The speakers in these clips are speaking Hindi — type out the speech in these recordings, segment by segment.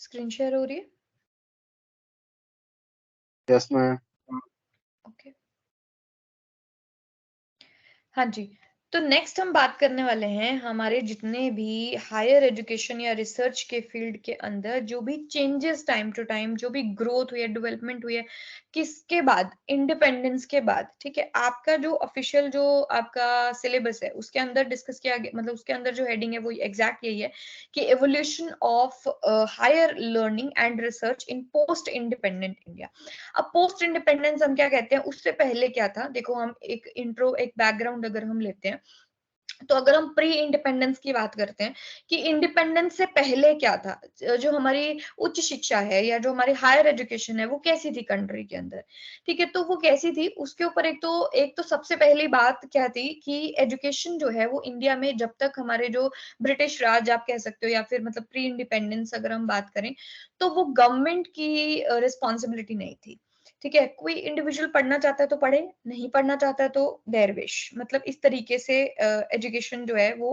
स्क्रीन शेयर हो रही है? Yes ma'am. ओके, हाँ जी। तो नेक्स्ट हम बात करने वाले हैं हमारे जितने भी हायर एजुकेशन या रिसर्च के फील्ड के अंदर जो भी चेंजेस टाइम टू टाइम, जो भी ग्रोथ हुई है, डेवलपमेंट हुई है, किसके बाद, इंडिपेंडेंस के बाद, ठीक है। आपका जो ऑफिशियल जो आपका सिलेबस है उसके अंदर डिस्कस किया गया, मतलब उसके अंदर जो हेडिंग है वो एग्जैक्ट यही है कि evolution of higher learning and research in post independent India. अब पोस्ट इंडिपेंडेंस हम क्या कहते हैं, उससे पहले क्या था, देखो हम एक इंट्रो, एक बैकग्राउंड अगर हम लेते हैं, तो अगर हम प्री इंडिपेंडेंस की बात करते हैं कि इंडिपेंडेंस से पहले क्या था, जो हमारी उच्च शिक्षा है या जो हमारी हायर एजुकेशन है वो कैसी थी कंट्री के अंदर, ठीक है। तो वो कैसी थी उसके ऊपर एक तो सबसे पहली बात क्या थी कि एजुकेशन जो है वो इंडिया में जब तक हमारे जो ब्रिटिश राज आप कह सकते हो या फिर मतलब प्री इंडिपेंडेंस अगर हम बात करें, तो वो गवर्नमेंट की रिस्पॉन्सिबिलिटी नहीं थी, ठीक है। कोई इंडिविजुअल पढ़ना चाहता है तो पढ़े, नहीं पढ़ना चाहता है तो देयर विश, मतलब इस तरीके से एजुकेशन जो है वो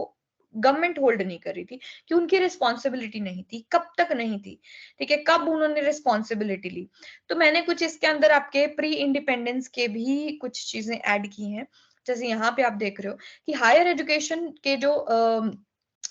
गवर्नमेंट होल्ड नहीं कर रही थी, कि उनकी रिस्पॉन्सिबिलिटी नहीं थी, कब तक नहीं थी, ठीक है। कब उन्होंने रिस्पॉन्सिबिलिटी ली, तो मैंने कुछ इसके अंदर आपके प्री इंडिपेंडेंस के भी कुछ चीजें ऐड की हैं। जैसे यहाँ पे आप देख रहे हो कि हायर एजुकेशन के जो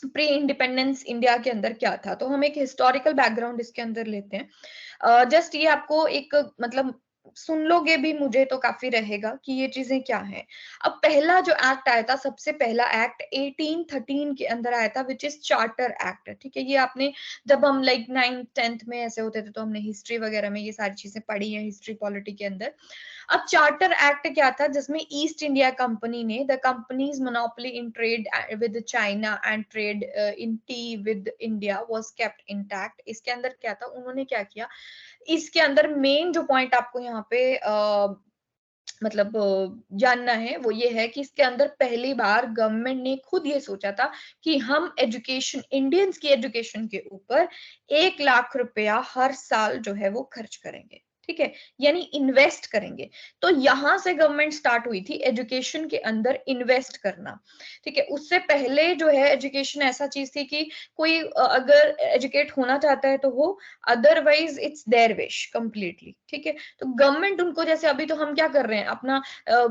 प्री इंडिपेंडेंस इंडिया के अंदर क्या था, तो हम एक हिस्टोरिकल बैकग्राउंड इसके अंदर लेते हैं। जस्ट ये आपको एक मतलब सुन लोगे भी मुझे तो काफी रहेगा कि ये चीजें क्या हैं। अब पहला जो एक्ट आया था, सबसे पहला एक्ट 1813 के अंदर आया था, विच इज चार्टर एक्ट, ठीक है। ये आपने जब हम लाइक 9th 10th में ऐसे होते थे तो हमने हिस्ट्री वगैरह में ये सारी चीजें पढ़ी है, हिस्ट्री पॉलिटी के अंदर। अब चार्टर एक्ट क्या था, जिसमें ईस्ट इंडिया कंपनी ने the companies monopoly in trade with China and trade in T with India was kept intact. इसके अंदर क्या था, उन्होंने क्या किया, इसके अंदर मेन जो पॉइंट आपको यहाँ पे मतलब जानना है वो ये है कि इसके अंदर पहली बार गवर्नमेंट ने खुद ये सोचा था कि हम एजुकेशन, इंडियंस की एजुकेशन के ऊपर 1 लाख रुपया हर साल जो है वो खर्च करेंगे, ठीक है, यानी इन्वेस्ट करेंगे। तो यहां से गवर्नमेंट स्टार्ट हुई थी एजुकेशन के अंदर इन्वेस्ट करना, ठीक है। उससे पहले जो है एजुकेशन ऐसा चीज थी कि कोई अगर एजुकेट होना चाहता है तो हो, otherwise it's their wish completely, ठीक है। तो गवर्नमेंट उनको, जैसे अभी तो हम क्या कर रहे हैं, अपना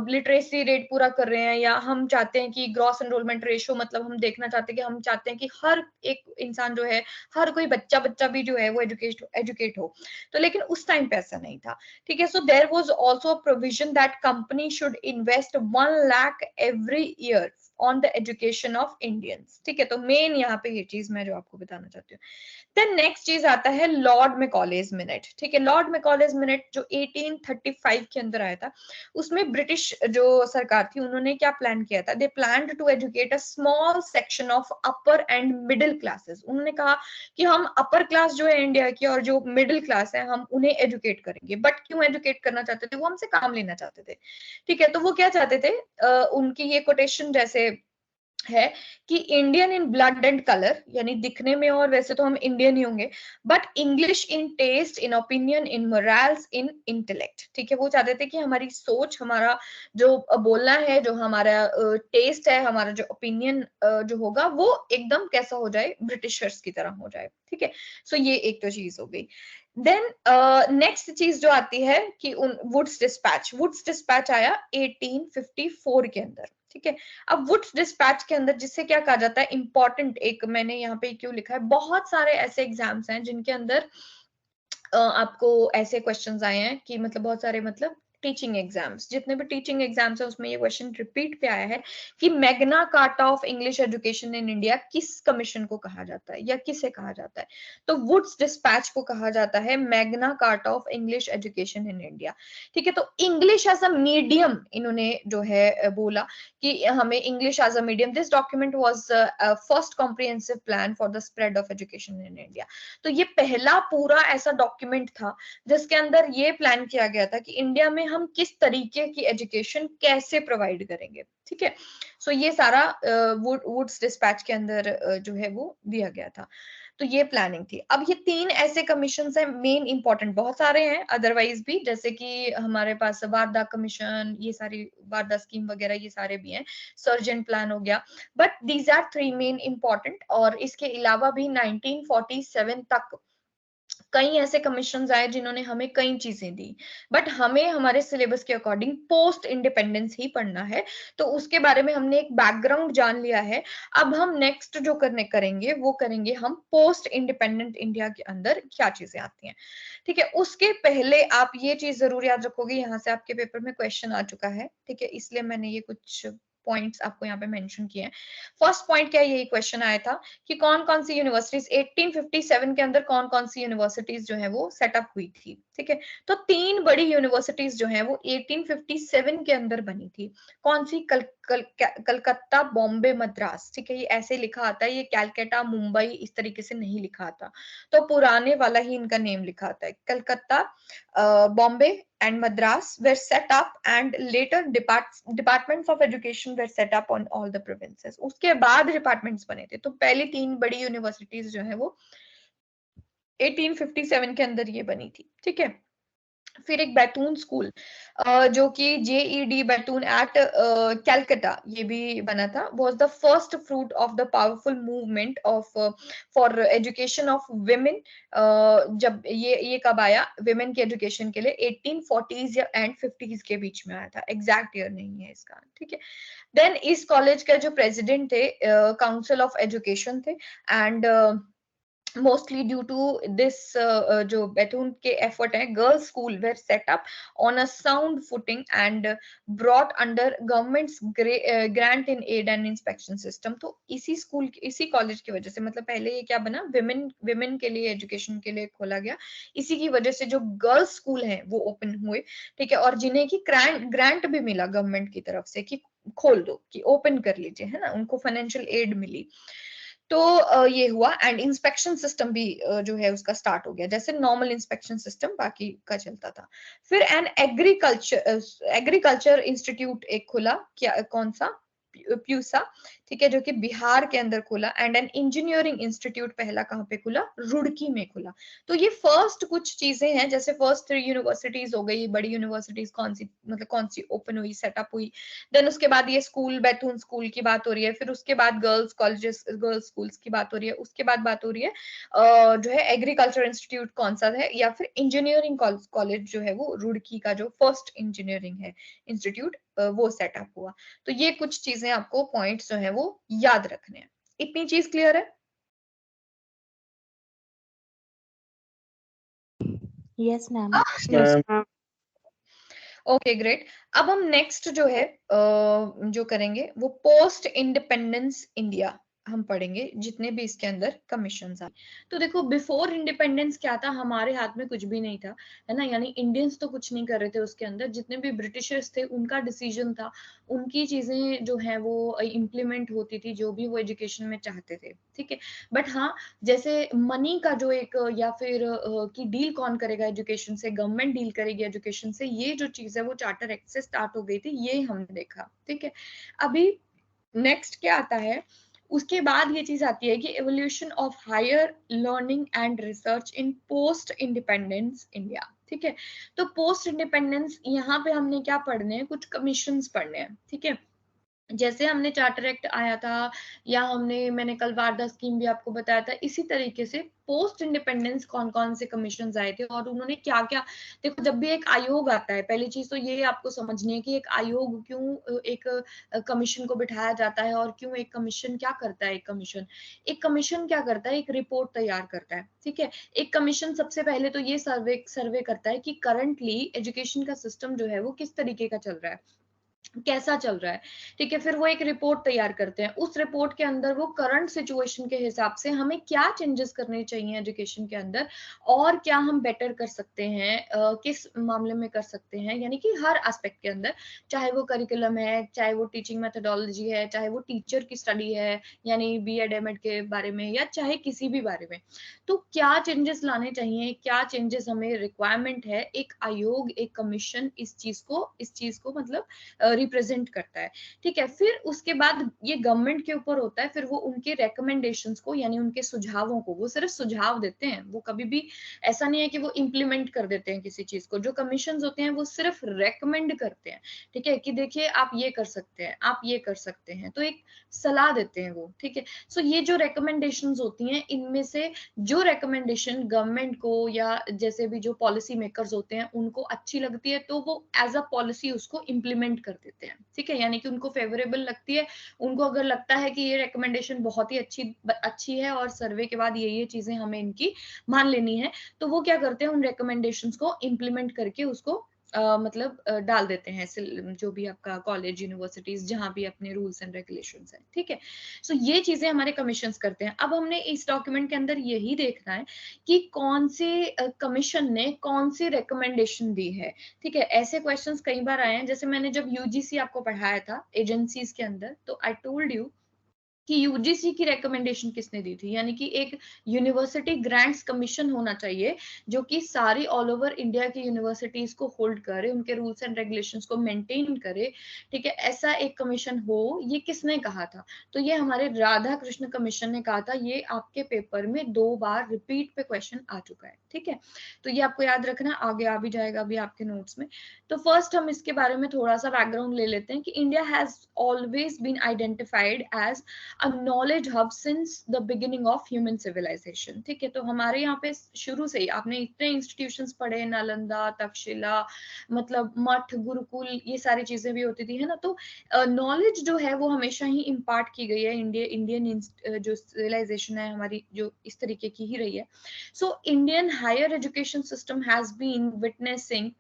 लिटरेसी रेट पूरा कर रहे हैं, या हम चाहते हैं कि ग्रॉस एनरोलमेंट रेशियो, मतलब हम देखना चाहते हैं कि हम चाहते हैं कि हर एक इंसान जो है, हर कोई बच्चा बच्चा भी जो है वो एजुकेट हो। तो लेकिन उस टाइम पे ऐसा नहीं था, ठीक है। So there was also a provision that company should invest 1 lakh every year on the education of Indians, ठीक है। तो मेन यहाँ पे ये चीज मैं जो आपको बताना चाहती हूँ। देन नेक्स्ट चीज आता है लॉर्ड मैकॉलेज मिनट, ठीक है। लॉर्ड मैकॉलेज मिनट जो 1835 के अंदर आया था, उसमें ब्रिटिश जो सरकार थी उन्होंने क्या प्लान किया था, they planned to educate a small section of upper and middle classes. उन्होंने कहा कि हम अपर क्लास जो है इंडिया की और जो मिडिल क्लास है हम उन्हें एजुकेट करेंगे। बट क्यों एजुकेट करना चाहते थे, वो हमसे काम लेना चाहते थे, ठीक है। तो वो क्या चाहते थे, उनकी ये कोटेशन जैसे है कि Indian in blood and colour, यानी दिखने में और वैसे तो हम इंडियन ही होंगे, but English in taste, in opinion, in morals, in intellect, ठीक है। वो चाहते थे कि हमारी सोच, हमारा जो बोलना है, जो हमारा टेस्ट है, हमारा जो ओपिनियन जो होगा वो एकदम कैसा हो जाए, ब्रिटिशर्स की तरह हो जाए, ठीक है। सो ये एक तो चीज हो गई। देन नेक्स्ट चीज जो आती है कि वुड्स डिस्पैच आया 1854 के अंदर, ठीक है। अब वुड्स डिस्पैच के अंदर जिससे क्या कहा जाता है, इंपॉर्टेंट, एक मैंने यहाँ पे क्यों लिखा है, बहुत सारे ऐसे एग्जाम्स हैं जिनके अंदर आपको ऐसे क्वेश्चंस आए हैं कि मतलब बहुत सारे, मतलब टीचिंग एग्जाम्स, जितने भी टीचिंग एग्जाम्स हैं उसमें ये क्वेश्चन रिपीट पे आया है कि Magna carta of English education in India किस कमीशन को कहा जाता है या किसे कहा जाता है, तो वुड्स डिस्पैच को कहा जाता है Magna carta of English education in India, ठीक है। तो इंग्लिश एज अ मीडियम इन्होंने जो है बोला कि हमें English as a medium, this document was first comprehensive plan for the spread of education in India. तो ये पहला पूरा ऐसा डॉक्यूमेंट था जिसके अंदर ये प्लान किया गया था कि इंडिया में हम किस तरीके की एजुकेशन कैसे प्रोवाइड करेंगे, ठीक है। सो ये सारा वुड्स डिस्पैच के अंदर जो है वो दिया गया था। तो ये प्लानिंग थी। अब ये 3 ऐसे कमीशन है मेन इंपॉर्टेंट, बहुत सारे हैं अदरवाइज भी, जैसे कि हमारे पास वारदा कमीशन, ये सारी वारदा स्कीम वगैरह ये सारे भी हैं, सर्जन प्लान हो गया, but these are 3 main important. और इसके अलावा भी 1947 तक कई ऐसे कमीशंस आए जिन्होंने हमें कई चीजें दी, बट हमें हमारे सिलेबस के अकॉर्डिंग पोस्ट इंडिपेंडेंस ही पढ़ना है। तो उसके बारे में हमने एक बैकग्राउंड जान लिया है। अब हम नेक्स्ट जो करने करेंगे वो करेंगे हम पोस्ट इंडिपेंडेंट इंडिया के अंदर क्या चीजें आती हैं। ठीक है, उसके पहले आप ये चीज जरूर याद रखोगे, यहाँ से आपके पेपर में क्वेश्चन आ चुका है, ठीक है, इसलिए मैंने ये कुछ पॉइंट्स आपको यहाँ पे मेंशन किए हैं। फर्स्ट पॉइंट क्या, यही क्वेश्चन आया था कि कौन कौन सी यूनिवर्सिटीज 1857 के अंदर कौन कौन सी यूनिवर्सिटीज जो है वो सेटअप हुई थी। ठीक है, तो तीन बड़ी यूनिवर्सिटीज जो है वो 1857 के अंदर बनी थी। कौन सी? कलकत्ता, बॉम्बे, मद्रास। ठीक है, ये ऐसे लिखा आता है, ये कैलकाटा, मुंबई इस तरीके से नहीं लिखा आता, तो पुराने वाला ही इनका नेम लिखा आता है। Calcutta, Bombay and Madras were set up and later departments of education were set up on all the provinces. उसके बाद डिपार्टमेंट्स बने थे। तो पहली तीन बड़ी यूनिवर्सिटीज जो है वो 1857 के अंदर ये बनी थी। ठीक है, फिर एक बैतून स्कूल जो कि जेईडी बैतून एट कैलकाटा, ये भी बना था, was the first fruit of the powerful movement of for education of women. जब ये कब आया विमेन के एजुकेशन के लिए? 1840s या एंड 50s के बीच में आया था, एग्जैक्ट ईयर नहीं है इसका। ठीक है, देन इस कॉलेज का जो प्रेसिडेंट थे काउंसिल ऑफ एजुकेशन थे, and mostly due to this जो बैतून के एफर्ट है, girls school were set up on a sound footing and brought under government's grant in aid and inspection system. तो इसी स्कूल, इसी कॉलेज की वजह से, मतलब पहले ये क्या बना, विमेन के लिए, एजुकेशन के लिए खोला गया, इसी की वजह से जो गर्ल्स स्कूल हैं वो ओपन हुए। ठीक है, और जिन्हें की ग्रांट भी मिला गवर्नमेंट की तरफ से कि खोल दो, कि ओपन कर लीजिए, है ना, उनको फाइनेंशियल एड मिली। तो ये हुआ, एंड इंस्पेक्शन सिस्टम भी जो है उसका स्टार्ट हो गया, जैसे नॉर्मल इंस्पेक्शन सिस्टम बाकी का चलता था। फिर एन एग्रीकल्चर इंस्टीट्यूट एक खुला, क्या, कौन सा? प्यूसा। ठीक है, जो कि बिहार के अंदर खुला। एंड एन इंजीनियरिंग इंस्टीट्यूट पहला कहाँ पे खुला? रुड़की में खुला। तो ये फर्स्ट कुछ चीजें हैं, जैसे फर्स्ट 3 यूनिवर्सिटीज हो गई, बड़ी यूनिवर्सिटीज कौन सी, मतलब कौन सी ओपन हुई, सेटअप हुई। देन उसके बाद ये स्कूल, बैतून स्कूल की बात हो रही है, फिर उसके बाद गर्ल्स कॉलेजेस, गर्ल्स स्कूल्स की बात हो रही है, उसके बाद बात हो रही है जो है एग्रीकल्चर इंस्टीट्यूट कौन सा है, या फिर इंजीनियरिंग कॉलेज जो है वो रुड़की का जो फर्स्ट इंजीनियरिंग है इंस्टीट्यूट, वो सेटअप हुआ। तो ये कुछ चीजें आपको पॉइंट्स जो है वो याद रखने हैं। इतनी चीज क्लियर है? Yes ma'am. Yes, ma'am. Okay great. अब हम नेक्स्ट जो है जो करेंगे वो पोस्ट इंडिपेंडेंस इंडिया हम पढ़ेंगे, जितने भी इसके अंदर कमीशंस आए। तो देखो, बिफोर इंडिपेंडेंस क्या था, हमारे हाथ में कुछ भी नहीं था, है ना, यानी इंडियंस तो कुछ नहीं कर रहे थे उसके अंदर, जितने भी ब्रिटिशर्स थे उनका डिसीजन था, उनकी चीजें जो है वो इम्प्लीमेंट होती थी, जो भी वो एजुकेशन में चाहते थे। ठीक है, बट हाँ, जैसे मनी का जो एक या फिर कि डील कौन करेगा एजुकेशन से, गवर्नमेंट डील करेगी एजुकेशन से, ये जो चीज है वो चार्टर एक्ट से स्टार्ट हो गई थी, ये हमने देखा। ठीक है, अभी नेक्स्ट क्या आता है, उसके बाद ये चीज आती है कि evolution of higher learning and research in post independence India. ठीक है, तो पोस्ट इंडिपेंडेंस यहाँ पे हमने क्या पढ़ने हैं, कुछ कमीशंस पढ़ने हैं। ठीक है, जैसे हमने चार्टर एक्ट आया था, या मैंने कल वारदा स्कीम भी आपको बताया था, इसी तरीके से पोस्ट इंडिपेंडेंस कौन कौन से कमीशन आए थे और उन्होंने क्या क्या। देखो, जब भी एक आयोग आता है, पहली चीज तो ये आपको समझनी है कि एक आयोग क्यों, एक कमीशन को बिठाया जाता है, और क्यों एक कमीशन क्या करता है। एक कमीशन क्या करता है, एक रिपोर्ट तैयार करता है। ठीक है, एक कमीशन सबसे पहले तो ये सर्वे करता है कि करंटली एजुकेशन का सिस्टम जो है वो किस तरीके का चल रहा है, कैसा चल रहा है। ठीक है, फिर वो एक रिपोर्ट तैयार करते हैं, उस रिपोर्ट के अंदर वो करंट सिचुएशन के हिसाब से हमें क्या चेंजेस करने चाहिए एजुकेशन के अंदर, और क्या हम बेटर कर सकते हैं, किस मामले में कर सकते हैं, यानी कि हर एस्पेक्ट के अंदर, चाहे वो करिकुलम है, चाहे वो टीचिंग मेथोडोलॉजी है, चाहे वो टीचर की स्टडी है, यानी बीएड एमएड के बारे में, या चाहे किसी भी बारे में। तो क्या चेंजेस लाने चाहिए, क्या चेंजेस हमें रिक्वायरमेंट है, एक आयोग, एक कमीशन इस चीज को मतलब रिप्रेजेंट करता है, ठीक है। फिर उसके बाद ये गवर्नमेंट के ऊपर होता है, फिर वो उनके रिकमेंडेशंस को यानी उनके सुझावों को, वो सिर्फ सुझाव देते हैं, वो कभी भी ऐसा नहीं है कि वो इम्प्लीमेंट कर देते हैं किसी चीज को। जो कमीशन होते हैं वो सिर्फ रेकमेंड करते हैं, ठीक है, कि देखिए आप ये कर सकते हैं, आप ये कर सकते हैं, तो एक सलाह देते हैं वो, ठीक है। सो ये जो रिकमेंडेशंस होती हैं, इनमें से जो रिकमेंडेशन गवर्नमेंट को या जैसे भी जो पॉलिसी मेकर्स होते हैं उनको अच्छी लगती है, तो वो एज अ पॉलिसी उसको इम्प्लीमेंट कर देते हैं, ठीक है। यानी कि उनको फेवरेबल लगती है, उनको अगर लगता है कि ये रिकमेंडेशन बहुत ही अच्छी है और सर्वे के बाद ये चीजें हमें इनकी मान लेनी है, तो वो क्या करते हैं, उन रिकमेंडेशंस को इम्प्लीमेंट करके उसको मतलब डाल देते हैं जो भी आपका कॉलेज यूनिवर्सिटीज जहां भी अपने रूल्स एंड रेगुलेशंस हैं, ठीक है। सो ये चीजें हमारे कमीशंस करते हैं। अब हमने इस डॉक्यूमेंट के अंदर यही देखना है कि कौन से कमीशन ने कौन सी रिकमेंडेशन दी है, ठीक है। ऐसे क्वेश्चंस कई बार आए हैं, जैसे मैंने जब यूजीसी आपको पढ़ाया था एजेंसीज के अंदर, तो आई टोल्ड यू कि यूजीसी की रिकमेंडेशन किसने दी थी, यानी कि एक यूनिवर्सिटी ग्रांट्स कमीशन होना चाहिए जो कि सारी ऑल ओवर इंडिया की यूनिवर्सिटीज को होल्ड करे, उनके रूल्स एंड रेगुलेशंस को मेंटेन करे, ठीक है। ऐसा एक कमीशन हो, ये किसने कहा था, तो ये हमारे राधा कृष्ण कमीशन ने कहा था। ये आपके पेपर में 2 बार रिपीट पे क्वेश्चन आ चुका है, ठीक है। तो ये आपको याद रखना, आगे आ भी जाएगा अभी आपके नोट्स में। तो फर्स्ट हम इसके बारे में थोड़ा सा बैकग्राउंड ले लेते हैं कि India has always been identified as a knowledge hub since the beginning of human civilization, ठीक है। तो हमारे यहाँ पे शुरू से ही आपने इतने इंस्टीट्यूशंस पढ़े, नालंदा, तक्षशिला, मतलब मठ, गुरुकुल, ये सारी चीजें भी होती थी, है ना। तो नॉलेज जो है वो हमेशा ही इम्पार्ट की गई है, इंडियन जो सिविलाइजेशन है हमारी, जो इस तरीके की ही रही है। So Indian higher education system has been witnessing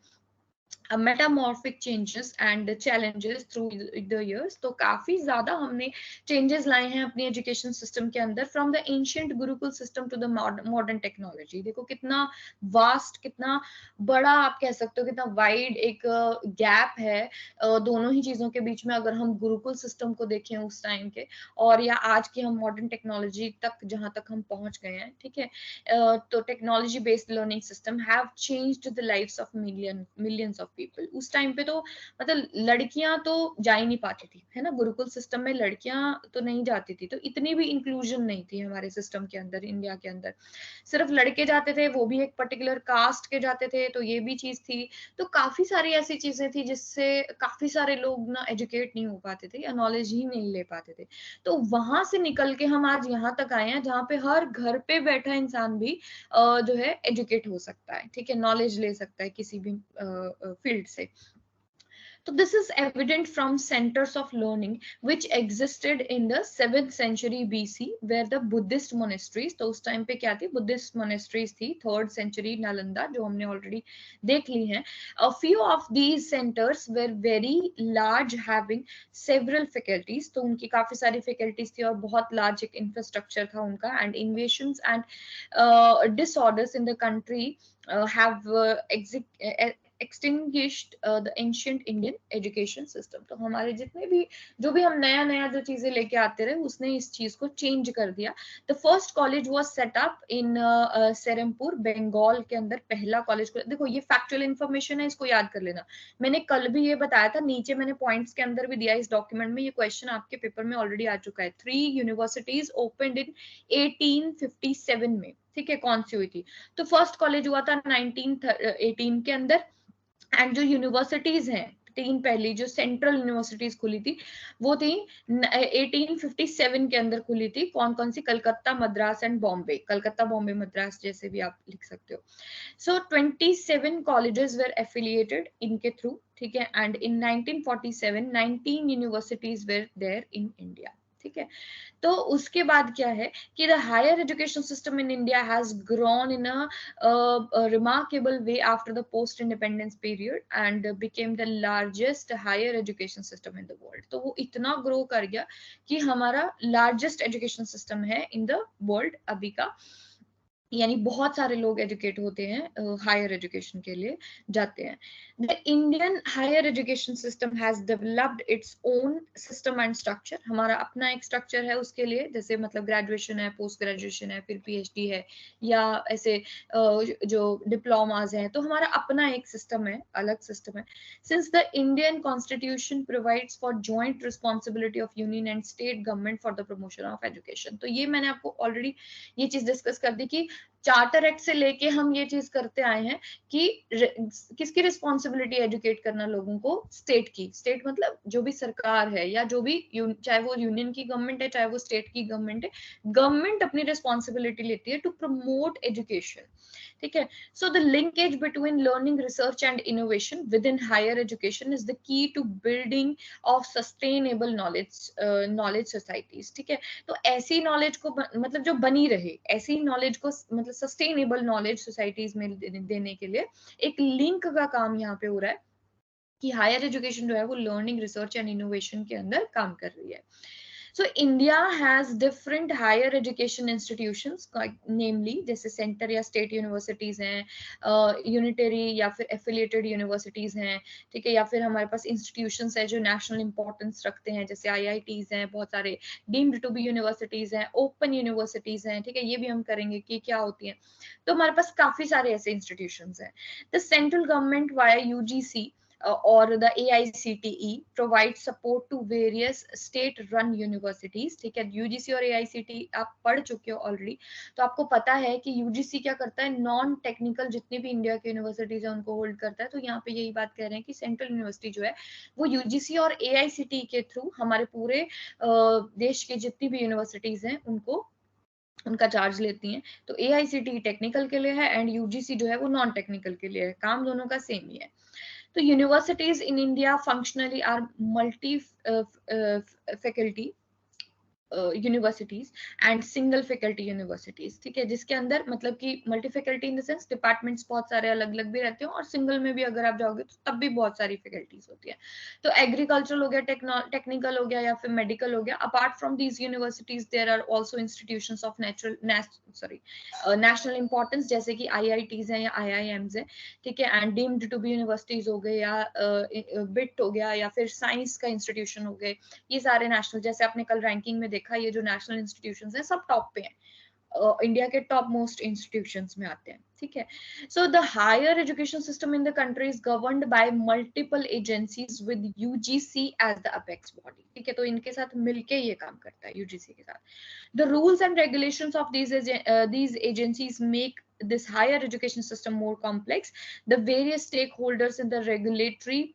metamorphic changes and challenges through the years. तो काफी ज्यादा हमने चेंजेस लाए हैं अपनी एजुकेशन सिस्टम के अंदर, from the ancient gurukul system to the modern technology. देखो कितना वास्ट, कितना बड़ा आप कह सकते हो, कितना वाइड एक गैप है दोनों ही चीजों के बीच में, अगर हम गुरुकुल सिस्टम को देखें उस टाइम के, और या आज की हम मॉडर्न टेक्नोलॉजी तक जहां तक हम पहुंच गए हैं, ठीक है। तो technology based learning system have changed the lives of millions of people. उस टाइम पे तो मतलब लड़कियां तो जा ही नहीं पाती थी, है ना। गुरुकुल सिस्टम में लड़कियां तो नहीं जाती थी, तो इतनी भी इंक्लूजन नहीं थी हमारे सिस्टम के अंदर, इंडिया के अंदर। सिर्फ लड़के जाते थे, वो भी एक पर्टिकुलर कास्ट के जाते थे, तो ये भी चीज थी। तो काफी सारी ऐसी चीजें थी जिससे काफी सारे लोग ना एजुकेट नहीं हो पाते थे या नॉलेज ही नहीं ले पाते थे। तो वहां से निकल के हम आज यहाँ तक आए हैं जहाँ पे हर घर पे बैठा इंसान भी जो है एजुकेट हो सकता है, ठीक है, नॉलेज ले सकता है किसी भी फील्ड से। So this is evident from centers of learning which existed in the 7th century BC, where the Buddhist monasteries, तो उस टाइम पे क्या थी, बुद्धिस्ट monasteries थी, 3rd century नालंदा जो हमने ऑलरेडी देख ली हैं। A few of these centers were very large, having several faculties, तो उनकी काफी सारी faculties थी और बहुत large एक infrastructure था उनका, and invasions and disorders in the country have extinguished the ancient Indian education system। तो हमारे जितने भी जो भी हम नया नया जो चीजें लेके आते रहे, उसने इस चीज को चेंज कर दिया। The first college was set up in Serampore, Bengal के अंदर पहला कॉलेज। देखो ये फैक्चुअल इंफॉर्मेशन है, इसको याद कर लेना। मैंने कल भी ये बताया था, नीचे मैंने पॉइंट्स के अंदर भी दिया इस डॉक्यूमेंट में, ये क्वेश्चन आपके पेपर में ऑलरेडी आ चुका है। 3 यूनिवर्सिटीज ओपनड इन 1857 में, ठीक है, कौन सी हुई थी, तो फर्स्ट कॉलेज हुआ था 1918 के अंदर। एंड जो यूनिवर्सिटीज हैं, 3 पहली जो सेंट्रल यूनिवर्सिटीज खुली थी वो थी 1857 के अंदर खुली थी। कौन कौन सी, कलकत्ता, मद्रास एंड बॉम्बे, कलकत्ता, बॉम्बे, मद्रास जैसे भी आप लिख सकते हो। सो 27 कॉलेजेस वेर एफिलिएटेड इनके थ्रू, ठीक है। And in 1947 19 universities were there in India, ठीक है। तो उसके बाद क्या है कि the higher education system in India has grown in a remarkable way after the post independence period and became the largest higher education system in the world. तो वो इतना ग्रो कर गया कि हमारा लार्जेस्ट एजुकेशन सिस्टम है इन द वर्ल्ड अभी का। यानी बहुत सारे लोग एजुकेट होते हैं, हायर एजुकेशन के लिए जाते हैं। The Indian higher education system has developed its own system and structure. हमारा अपना एक स्ट्रक्चर है उसके लिए, जैसे मतलब ग्रेजुएशन है, पोस्ट ग्रेजुएशन है, फिर पीएचडी है, या ऐसे जो डिप्लोमाज हैं, तो हमारा अपना एक सिस्टम है, अलग सिस्टम है। Since the Indian constitution provides for joint responsibility of union and state government for the promotion of education. तो ये मैंने आपको ऑलरेडी ये चीज डिस्कस कर दी कि चार्टर एक्ट से लेके हम ये चीज करते आए हैं कि किसकी रिस्पॉन्सिबिलिटी एजुकेट करना लोगों को, स्टेट की। स्टेट मतलब जो भी सरकार है, या जो भी चाहे वो यूनियन की गवर्नमेंट है, चाहे वो स्टेट की गवर्नमेंट है, गवर्नमेंट अपनी रिस्पॉन्सिबिलिटी लेती है टू प्रमोट एजुकेशन। ठीक है। So the linkage between learning, research and innovation within higher education is the key to building of sustainable knowledge societies. ठीक है। तो ऐसी नॉलेज को मतलब जो बनी रहे, ऐसी नॉलेज को मतलब सस्टेनेबल नॉलेज सोसाइटीज में देने के लिए एक लिंक का काम यहाँ पे हो रहा है कि हायर एजुकेशन जो है वो लर्निंग, रिसर्च एंड इनोवेशन के अंदर काम कर रही है। So India has different higher education institutions, namely जैसे सेंटर या स्टेट यूनिवर्सिटीज हैं, यूनिटरी या फिर एफिलिएटेड यूनिवर्सिटीज हैं, ठीक है, या फिर हमारे पास इंस्टीट्यूशंस है जो नेशनल इंपॉर्टेंस रखते हैं, जैसे आईआईटीज हैं, बहुत सारे डीम्ड टू बी यूनिवर्सिटीज हैं, ओपन यूनिवर्सिटीज हैं। ठीक है, ये भी हम करेंगे कि क्या होती हैं। तो हमारे पास काफी सारे ऐसे इंस्टीट्यूशंस हैं। The central government via UGC or the AICTE provide support to various state run universities। ठीक है, यूजीसी और AICTE आप पढ़ चुके हो ऑलरेडी, तो आपको पता है कि यूजीसी क्या करता है, नॉन टेक्निकल जितनी भी इंडिया की यूनिवर्सिटीज है उनको होल्ड करता है। तो यहाँ पे यही बात कह रहे हैं कि सेंट्रल यूनिवर्सिटी जो है वो यूजीसी और AICTE के थ्रू हमारे पूरे देश की जितनी भी यूनिवर्सिटीज हैं उनको उनका चार्ज लेती हैं। तो AICTE टेक्निकल के लिए है एंड यूजीसी जो है वो नॉन टेक्निकल के लिए है, काम दोनों का सेम ही है। So universities in India functionally are multi-faculty universities and single faculty universities. ठीक है, जिसके अंदर मतलब कि multi faculty in the sense departments बहुत सारे अलग अलग भी रहते हैं, और सिंगल में भी अगर आप जाओगे तो तब भी बहुत सारी फैकल्टीज होती है। तो एग्रीकल्चरल हो गया, टेक्निकल हो गया, या फिर मेडिकल हो गया। Apart from these universities there are also institutions of national importance, जैसे कि आईआईटीज हैं या आईआईएम्स हैं। ठीक है, and deemed to be universities हो गए, या बिट हो गया, या फिर साइंस का इंस्टीट्यूशन हो गए। ये सारे नेशनल, जैसे आपने कल रैंकिंग में देखा, ये जो नेशनल इंस्टीट्यूशंस हैं सब टॉप पे हैं, इंडिया के टॉप मोस्ट इंस्टीट्यूशंस में आते हैं। ठीक है। So the higher education system in the country is governed by multiple agencies with UGC as the apex body. ठीक है, तो इनके साथ मिलके ये काम करता है, यूजीसी के साथ। The rules and regulations of these agencies make this higher education system more complex. The various stakeholders in the regulatory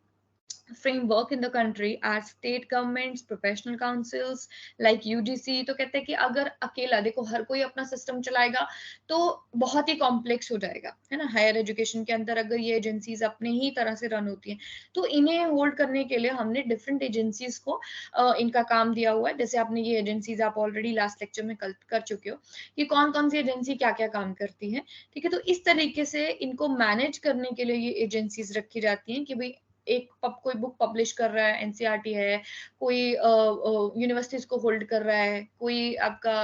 framework in the country are state governments, professional councils like UGC। तो कहते हैं कि अगर अकेला देखो हर कोई अपना सिस्टम चलाएगा तो बहुत ही कॉम्प्लेक्स हो जाएगा, है ना। हायर एजुकेशन के अंदर अगर ये एजेंसीज अपने ही तरह से रन होती हैं, तो इन्हें होल्ड करने के लिए हमने डिफरेंट एजेंसीज को इनका काम दिया हुआ है। जैसे आपने ये एजेंसीज आप ऑलरेडी लास्ट लेक्चर में कर चुके हो कि कौन कौन सी एजेंसी क्या क्या काम करती है। ठीक है, तो इस तरीके से इनको मैनेज करने के लिए ये एजेंसीज रखी जाती हैं कि भाई एक कोई बुक पब्लिश कर रहा है, एनसीईआरटी है, कोई यूनिवर्सिटीज को होल्ड कर रहा है, कोई आपका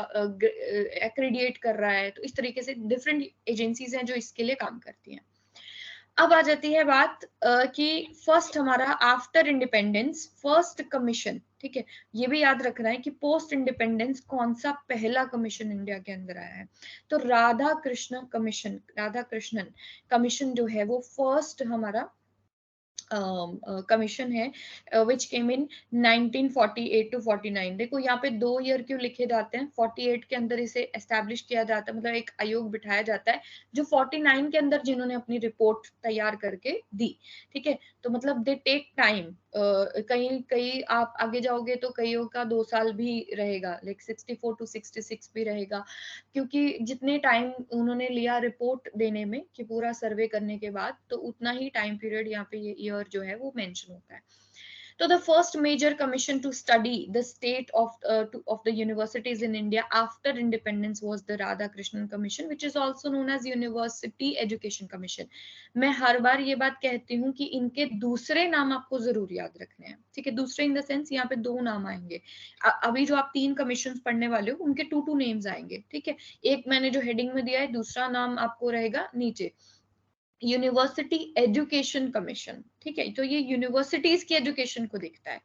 एक्रीडिएट कर रहा है। तो इस तरीके से डिफरेंट एजेंसीज हैं जो इसके लिए काम करती हैं। अब आ जाती है बात कि फर्स्ट हमारा आफ्टर इंडिपेंडेंस फर्स्ट कमीशन। ठीक है, ये भी याद रखना है कि पोस्ट इंडिपेंडेंस कौन सा पहला कमीशन इंडिया के अंदर आया है। तो राधा कृष्णन कमीशन जो है वो फर्स्ट हमारा कमीशन है, विच केम इन 1948 टू 49। देखो यहाँ पे 2 ईयर क्यों लिखे जाते हैं, 48 के अंदर इसे एस्टेब्लिश किया जाता है, मतलब एक आयोग बिठाया जाता है जो 49 के अंदर जिन्होंने अपनी रिपोर्ट तैयार करके दी। ठीक है, तो मतलब दे टेक टाइम। कहीं कहीं आप आगे जाओगे तो कईयों का 2 साल भी रहेगा, लाइक 64 टू 66 भी रहेगा, क्योंकि जितने टाइम उन्होंने लिया रिपोर्ट देने में कि पूरा सर्वे करने के बाद, तो उतना ही टाइम पीरियड यहाँ पे ये ईयर जो है वो मेंशन होता है। तो the first major commission to study the state of the universities in India after independence was the Radhakrishnan Commission, which is also known as University Education Commission. मैं हर बार ये बात कहती हूँ कि इनके दूसरे नाम आपको जरूर याद रखने हैं, ठीक है। दूसरे इन द सेंस यहाँ पे दो नाम आएंगे। अभी जो आप 3 कमीशन पढ़ने वाले हो उनके 2 नेम्स आएंगे, ठीक है। एक मैंने जो हेडिंग में दिया है, दूसरा नाम आपको रहेगा नीचे, यूनिवर्सिटी एजुकेशन कमीशन, ठीक है। तो ये यूनिवर्सिटीज की एजुकेशन को देखता है।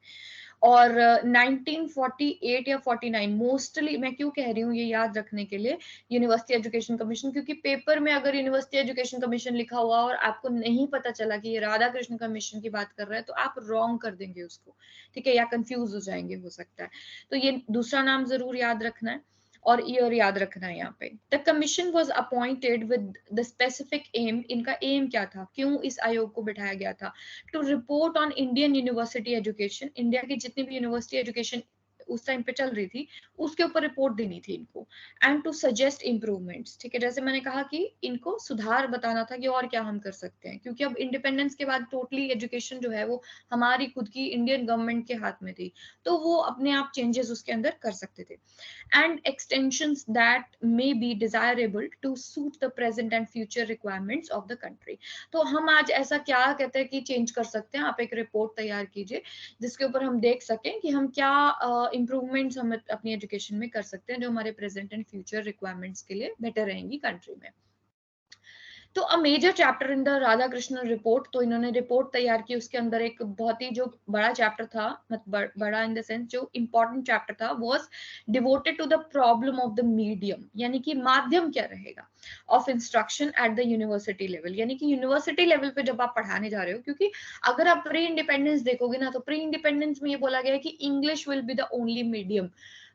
और 1948 या 49, मोस्टली मैं क्यों कह रही हूँ ये याद रखने के लिए यूनिवर्सिटी एजुकेशन कमीशन, क्योंकि पेपर में अगर यूनिवर्सिटी एजुकेशन कमीशन लिखा हुआ और आपको नहीं पता चला कि ये राधा कृष्ण कमीशन की बात कर रहा है तो आप रॉन्ग कर देंगे उसको, ठीक है, या कंफ्यूज हो जाएंगे, हो सकता है। तो ये दूसरा नाम जरूर याद रखना है और ईयर याद रखना है यहाँ पे। The commission was appointed with the specific aim, इनका एम क्या था, क्यों इस आयोग को बिठाया गया था, to report on Indian university education, India की जितनी भी यूनिवर्सिटी एजुकेशन उस टाइम पे चल रही थी उसके ऊपर रिपोर्ट देनी थी इनको, एंड टू सजेस्ट इम्प्रूवमेंट्स, ठीक है। जैसे मैंने कहा कि इनको सुधार बताना था कि और क्या हम कर सकते हैं, क्योंकि अब इंडिपेंडेंस के बाद टोटली एजुकेशन जो है वो हमारी खुद की इंडियन गवर्नमेंट के हाथ में थी, तो वो अपने आप चेंजेस उसके अंदर कर सकते थे। and extensions that may be desirable to suit the present and future requirements of the country. तो हम आज ऐसा क्या कहते हैं कि चेंज कर सकते हैं, आप एक रिपोर्ट तैयार कीजिए जिसके ऊपर हम देख सकें कि हम क्या इम्प्रूवमेंट्स हम अपनी एजुकेशन में कर सकते हैं जो हमारे प्रेजेंट एंड फ्यूचर रिक्वायरमेंट्स के लिए बेटर रहेंगी कंट्री में। तो a major chapter in the Radhakrishnan report, तो इन्होंने रिपोर्ट तैयार की, उसके अंदर एक बहुत ही जो बड़ा चैप्टर था, मतलब बड़ा इन द सेंस जो इंपॉर्टेंट चैप्टर था, was devoted to the problem of the medium, यानी कि माध्यम क्या रहेगा of instruction at the university level, यानी कि यूनिवर्सिटी लेवल पे जब आप पढ़ाने जा रहे हो, क्योंकि अगर आप प्री इंडिपेंडेंस देखोगे ना तो प्री इंडिपेंडेंस में ये बोला गया है कि English will be the only medium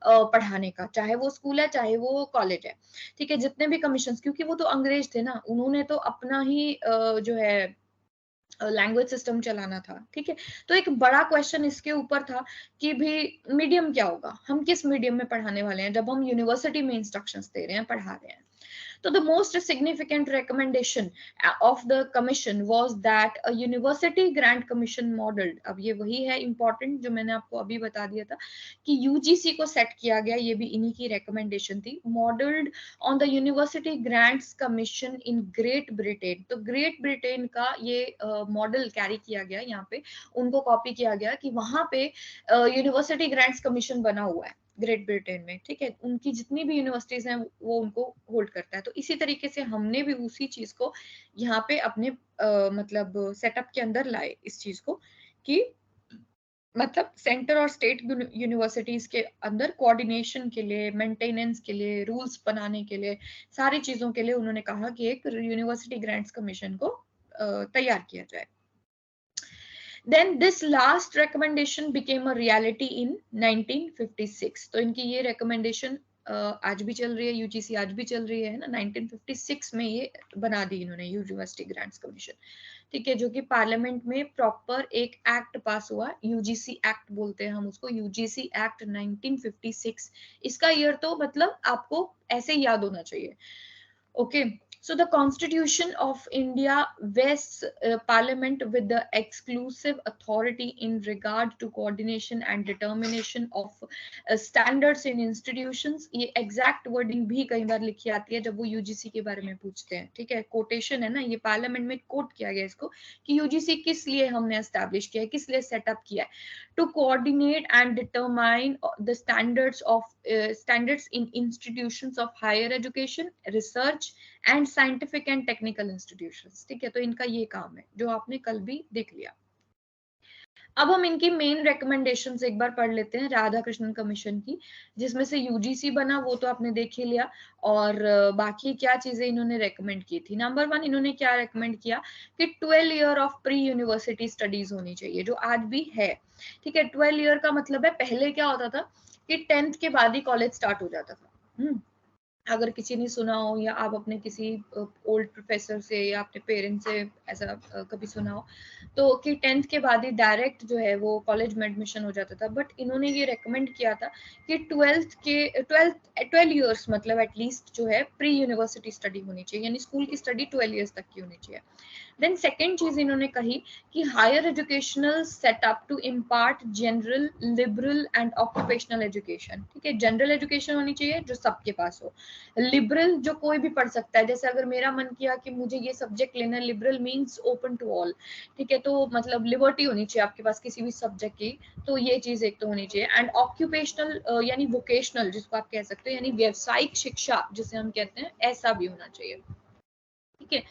पढ़ाने का, चाहे वो स्कूल है चाहे वो कॉलेज है, ठीक है। जितने भी कमीशन, क्योंकि वो तो अंग्रेज थे ना, उन्होंने तो अपना ही जो है लैंग्वेज सिस्टम चलाना था, ठीक है। तो एक बड़ा क्वेश्चन इसके ऊपर था कि भी मीडियम क्या होगा, हम किस मीडियम में पढ़ाने वाले हैं जब हम यूनिवर्सिटी में इंस्ट्रक्शंस दे रहे हैं, पढ़ा रहे हैं। So the most significant recommendation of the commission was that a university grant commission modeled, अब ये वही है important जो मैंने आपको अभी बता दिया था कि यूजीसी को सेट किया गया, ये भी इन्हीं की recommendation थी, modeled on the university grants commission in Great Britain। तो ग्रेट ब्रिटेन का ये मॉडल कैरी किया गया, यहाँ पे उनको कॉपी किया गया कि वहां पे यूनिवर्सिटी ग्रांट्स कमीशन बना हुआ है ग्रेट ब्रिटेन में, ठीक है। उनकी जितनी भी यूनिवर्सिटीज हैं वो उनको होल्ड करता है। तो इसी तरीके से हमने भी उसी चीज को यहाँ पे अपने मतलब सेटअप के अंदर लाए इस चीज को कि मतलब सेंटर और स्टेट यूनिवर्सिटीज के अंदर कोऑर्डिनेशन के लिए, मेंटेनेंस के लिए, रूल्स बनाने के लिए, सारी चीजों के लिए उन्होंने कहा कि एक यूनिवर्सिटी ग्रांट्स कमीशन को तैयार किया जाए। Then this last recommendation became a reality in 1956। तो इनकी ये recommendation आज भी चल रही है, यूजीसी आज भी चल रही है ना। 1956 में ये बना दी इन्होंने यूनिवर्सिटी ग्रांट्स कमीशन, ठीक है, जो कि पार्लियामेंट में प्रॉपर एक एक्ट पास हुआ, यूजीसी एक्ट बोलते हैं हम उसको, यूजीसी एक्ट 1956। इसका ईयर तो मतलब आपको ऐसे ही याद होना चाहिए, okay. So the Constitution of India vests Parliament with the exclusive authority in regard to coordination and determination of standards in institutions। ये exact wording भी कई बार लिखी आती है जब वो यूजीसी के बारे में पूछते हैं, ठीक है। कोटेशन है ना, ये पार्लियामेंट में कोट किया गया इसको कि यूजीसी किस लिए हमने एस्टैब्लिश किया है, किस लिए सेटअप किया है, to coordinate and determine the standards in institutions of higher education, research and scientific and technical institutions, ठीक है। तो इनका ये काम है जो आपने कल भी देख लिया। अब हम इनकी मेन रिकमेंडेशंस एक बार पढ़ लेते हैं राधा कृष्णन कमीशन की, जिसमें से यूजीसी बना वो तो आपने देख ही लिया, और बाकी क्या चीजें इन्होंने रेकमेंड की थी। नंबर 1 इन्होंने क्या रेकमेंड किया कि 12 year of pre university studies होनी चाहिए, जो आज भी है, ठीक है। 12 ईयर का मतलब है पहले क्या होता था कि 10th के बाद ही कॉलेज स्टार्ट हो जाता था। अगर किसी ने सुना हो या आप अपने किसी ओल्ड प्रोफेसर से या अपने पेरेंट्स से ऐसा कभी सुना हो तो कि 10th के बाद ही डायरेक्ट जो है वो कॉलेज में एडमिशन हो जाता था, बट इन्होंने ये रेकमेंड किया था कि 12 ईयर्स मतलब एटलीस्ट जो है प्री यूनिवर्सिटी स्टडी होनी चाहिए, यानी स्कूल की स्टडी 12 ईयर्स तक की होनी चाहिए। देन सेकेंड चीज इन्होंने कही कि higher educational setup to impart general, liberal and occupational education. ठीक है, जनरल एजुकेशन होनी चाहिए जो सबके पास हो, लिबरल जो कोई भी पढ़ सकता है, जैसे अगर मेरा मन किया कि मुझे ये सब्जेक्ट लेना है, liberal means open to all. ठीक है, तो मतलब लिबर्टी होनी चाहिए आपके पास किसी भी सब्जेक्ट की, तो ये चीज एक तो होनी चाहिए। एंड ऑक्यूपेशनल यानी वोकेशनल जिसको आप कह सकते हो, यानी व्यवसायिक शिक्षा जिसे हम कहते हैं, ऐसा भी होना चाहिए। ठीक है,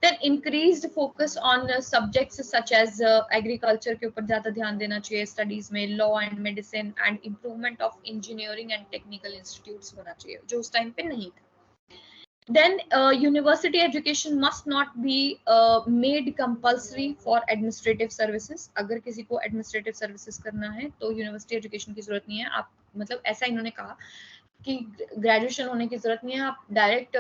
then increased focus on subjects such as agriculture के ऊपर ज्यादा ध्यान देना चाहिए स्टडीज में, law and medicine and improvement of engineering and technical institutes होना चाहिए, जो उस टाइम पे नहीं था। Then university education must not be made compulsory for administrative services। अगर किसी को administrative services करना है तो university education की जरूरत नहीं है। आप मतलब ऐसा इन्होंने कहा कि ग्रेजुएशन होने की जरूरत नहीं है, आप डायरेक्ट